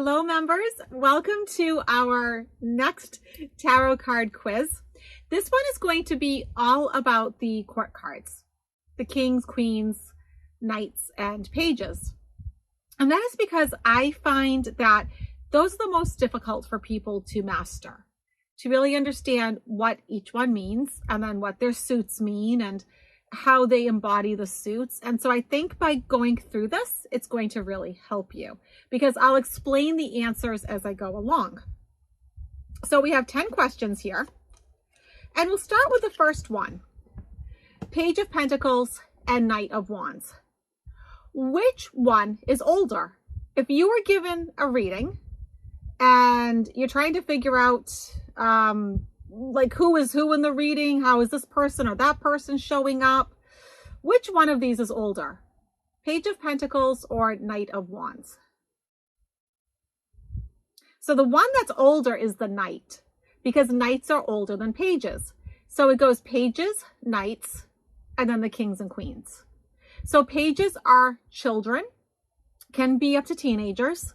Hello members, welcome to our next tarot card quiz. This one is going to be all about the court cards, the kings, queens, knights, and pages. And that is because I find that those are the most difficult for people to master, to really understand what each one means and then what their suits mean and how they embody the suits. And so I think by going through this, it's going to really help you because I'll explain the answers as I go along. So we have 10 questions here, and we'll start with the first one. Page of Pentacles and Knight of Wands. Which one is older? If you were given a reading and you're trying to figure out like who is who in the reading, how is this person or that person showing up, which one of these is older? Page of Pentacles or Knight of Wands? So the one that's older is the Knight, because knights are older than pages. So it goes pages, knights, and then the kings and queens. So pages are children, can be up to teenagers.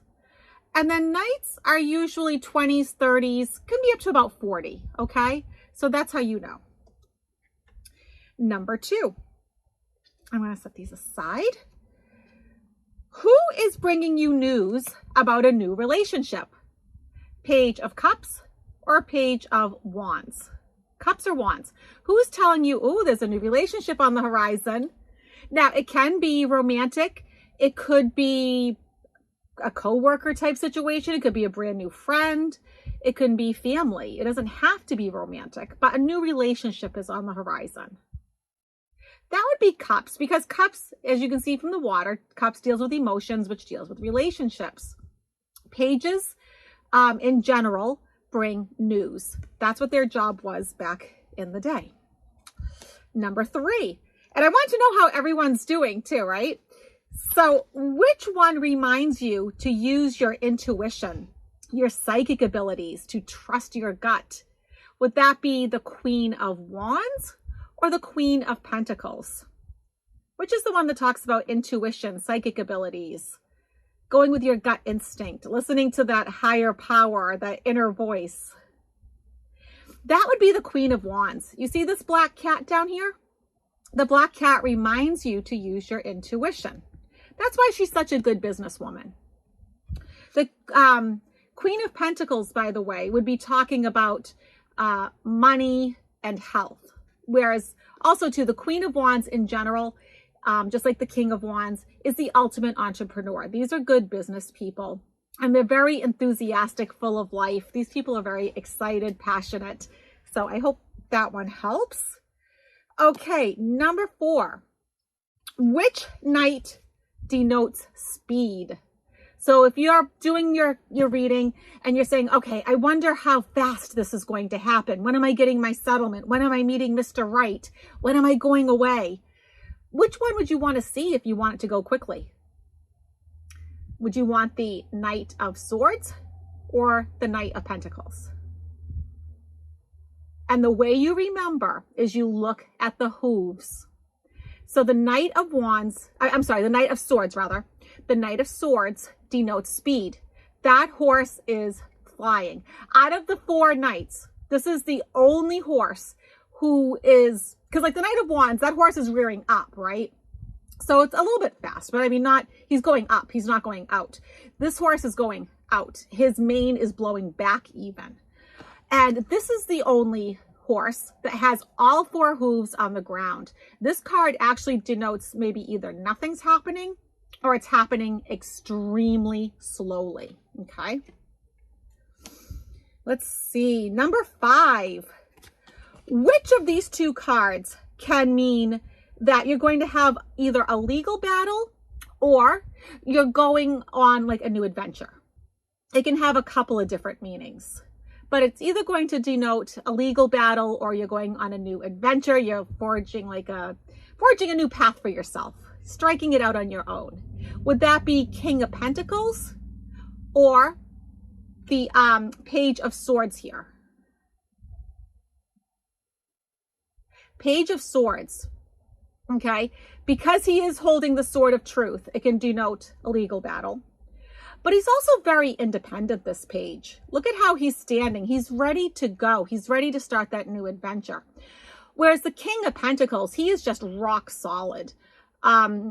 And then knights are usually 20s, 30s, can be up to about 40, okay? So that's how you know. Number 2. I'm going to set these aside. Who is bringing you news about a new relationship? Page of Cups or Page of Wands? Cups or Wands? Who is telling you, oh, there's a new relationship on the horizon? Now, it can be romantic. It could be a co-worker type situation. It could be a brand new friend. It can be family. It doesn't have to be romantic, but a new relationship is on the horizon. That would be Cups, because Cups, as you can see from the water, Cups deals with emotions, which deals with relationships. Pages, in general, bring news. That's what their job was back in the day. Number 3, and I want to know how everyone's doing too, right? So which one reminds you to use your intuition, your psychic abilities, to trust your gut? Would that be the Queen of Wands or the Queen of Pentacles? Which is the one that talks about intuition, psychic abilities, going with your gut instinct, listening to that higher power, that inner voice? That would be the Queen of Wands. You see this black cat down here? The black cat reminds you to use your intuition. That's why she's such a good businesswoman. The Queen of Pentacles, by the way, would be talking about money and health. Whereas also too, the Queen of Wands in general, just like the King of Wands, is the ultimate entrepreneur. These are good business people, and they're very enthusiastic, full of life. These people are very excited, passionate. So I hope that one helps. Okay, number 4. Which knight denotes speed? So if you're doing your reading and you're saying, okay, I wonder how fast this is going to happen. When am I getting my settlement? When am I meeting Mr. Right? When am I going away? Which one would you want to see if you want it to go quickly? Would you want the Knight of Swords or the Knight of Pentacles? And the way you remember is you look at the hooves. So the Knight of Wands, I'm sorry, the Knight of Swords rather, the Knight of Swords denotes speed. That horse is flying. Out of the 4 knights, this is the only horse who is, because like the Knight of Wands, that horse is rearing up, right? So it's a little bit fast, but I mean, he's going up, he's not going out. This horse is going out. His mane is blowing back even. And this is the only horse that has all 4 hooves on the ground. This card actually denotes maybe either nothing's happening or it's happening extremely slowly. Okay. Let's see. Number 5. Which of these 2 cards can mean that you're going to have either a legal battle or you're going on like a new adventure? It can have a couple of different meanings, but it's either going to denote a legal battle or you're going on a new adventure. You're forging a new path for yourself, striking it out on your own. Would that be King of Pentacles or the Page of Swords here? Page of Swords, okay? Because he is holding the sword of truth, it can denote a legal battle. But he's also very independent, this page. Look at how he's standing. He's ready to go. He's ready to start that new adventure. Whereas the King of Pentacles, he is just rock solid. I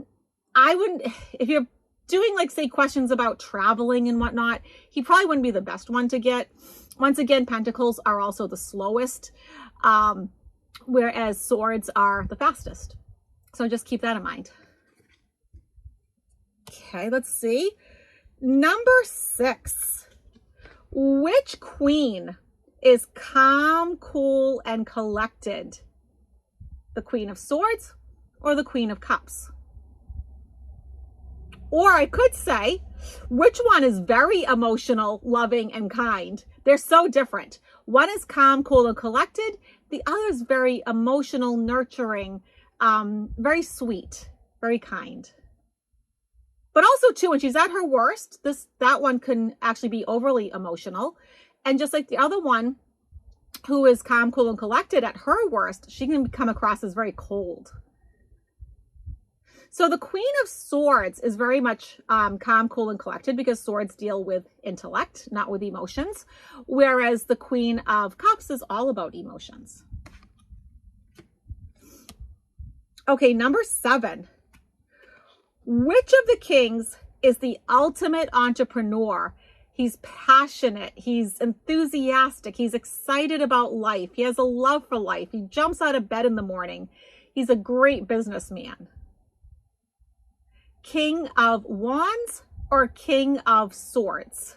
wouldn't, if you're doing like, say, questions about traveling and whatnot, he probably wouldn't be the best one to get. Once again, Pentacles are also the slowest, whereas Swords are the fastest. So just keep that in mind. Okay, let's see. Number 6. Which queen is calm, cool, and collected? The Queen of Swords or the Queen of Cups? Or I could say, which one is very emotional, loving, and kind? They're so different. One is calm, cool, and collected. The other is very emotional, nurturing, very sweet, very kind. But also, too, when she's at her worst, that one can actually be overly emotional. And just like the other one, who is calm, cool, and collected, at her worst, she can come across as very cold. So the Queen of Swords is very much calm, cool, and collected, because swords deal with intellect, not with emotions. Whereas the Queen of Cups is all about emotions. Okay, number 7. Which of the kings is the ultimate entrepreneur? He's passionate. He's enthusiastic. He's excited about life. He has a love for life. He jumps out of bed in the morning. He's a great businessman. King of Wands or King of Swords?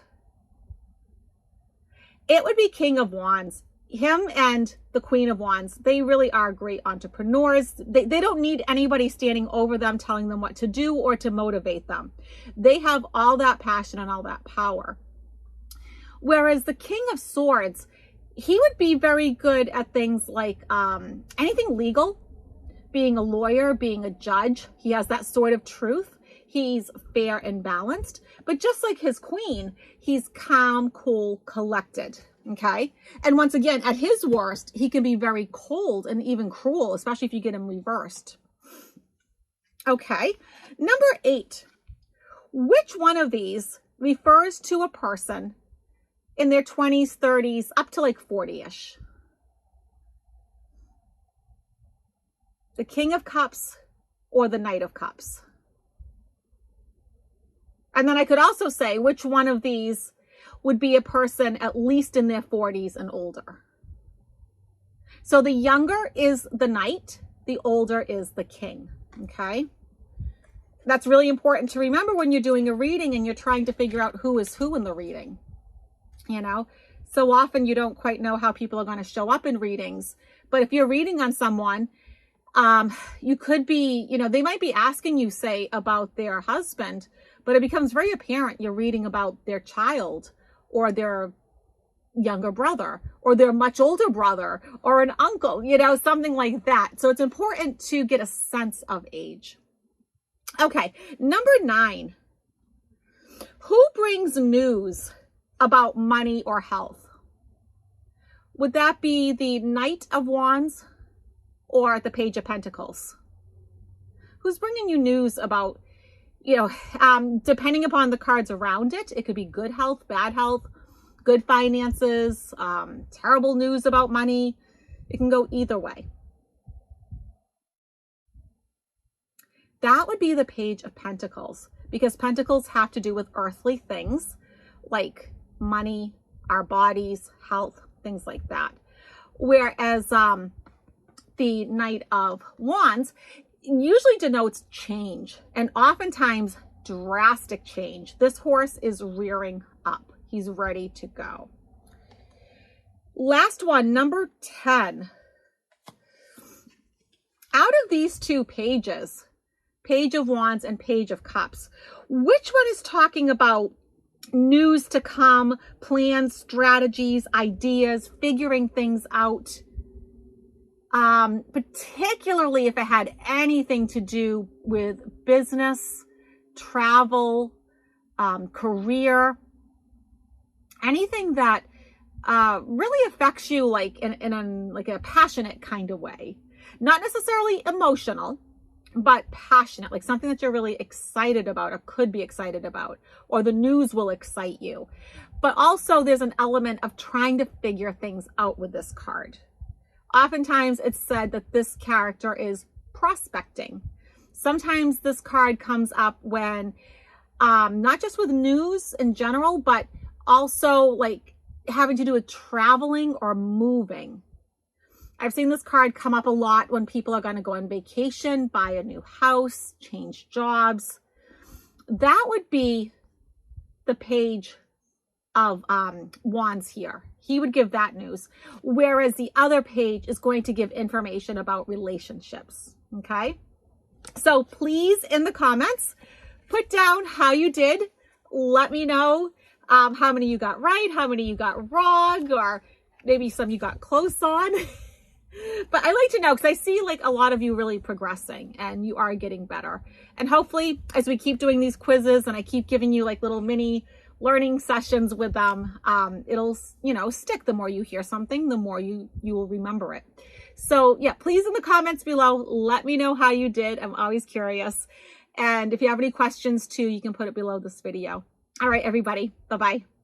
It would be King of Wands. Him and the Queen of Wands, they really are great entrepreneurs. They don't need anybody standing over them telling them what to do or to motivate them. They have all that passion and all that power. Whereas the King of Swords, he would be very good at things like anything legal, being a lawyer, being a judge. He has that sort of truth. He's fair and balanced, but just like his queen, he's calm, cool, collected. Okay. And once again, at his worst, he can be very cold and even cruel, especially if you get him reversed. Okay. Number 8. Which one of these refers to a person in their 20s, 30s, up to like 40-ish? The King of Cups or the Knight of Cups? And then I could also say which one of these would be a person at least in their 40s and older. So the younger is the Knight, the older is the King, okay? That's really important to remember when you're doing a reading and you're trying to figure out who is who in the reading. You know, so often you don't quite know how people are going to show up in readings. But if you're reading on someone, you could be, you know, they might be asking you, say, about their husband, but it becomes very apparent you're reading about their child or their younger brother or their much older brother or an uncle, you know, something like that. So it's important to get a sense of age. Okay, number 9. Who brings news about money or health? Would that be the Knight of Wands or the Page of Pentacles? Who's bringing you news about, you know, depending upon the cards around it, it could be good health, bad health, good finances, terrible news about money. It can go either way. That would be the Page of Pentacles, because Pentacles have to do with earthly things like money, our bodies, health, things like that. Whereas the Knight of Wands usually denotes change, and oftentimes drastic change. This horse is rearing up. He's ready to go. Last one, number 10. Out of these two pages, Page of Wands and Page of Cups, which one is talking about news to come, plans, strategies, ideas, figuring things out? Particularly if it had anything to do with business, travel, career, anything that really affects you like in a passionate kind of way. Not necessarily emotional, but passionate, like something that you're really excited about or could be excited about, or the news will excite you. But also there's an element of trying to figure things out with this card. Oftentimes it's said that this character is prospecting. Sometimes this card comes up when, not just with news in general, but also like having to do with traveling or moving. I've seen this card come up a lot when people are going to go on vacation, buy a new house, change jobs. That would be the Page of Wands here. He would give that news. Whereas the other page is going to give information about relationships. Okay. So please, in the comments, put down how you did. Let me know how many you got right, how many you got wrong, or maybe some you got close on. But I like to know, because I see like a lot of you really progressing and you are getting better. And hopefully as we keep doing these quizzes and I keep giving you like little mini learning sessions with them, it'll, you know, stick. The more you hear something, the more you will remember it. So yeah, please in the comments below, let me know how you did. I'm always curious. And if you have any questions too, you can put it below this video. All right, everybody. Bye-bye.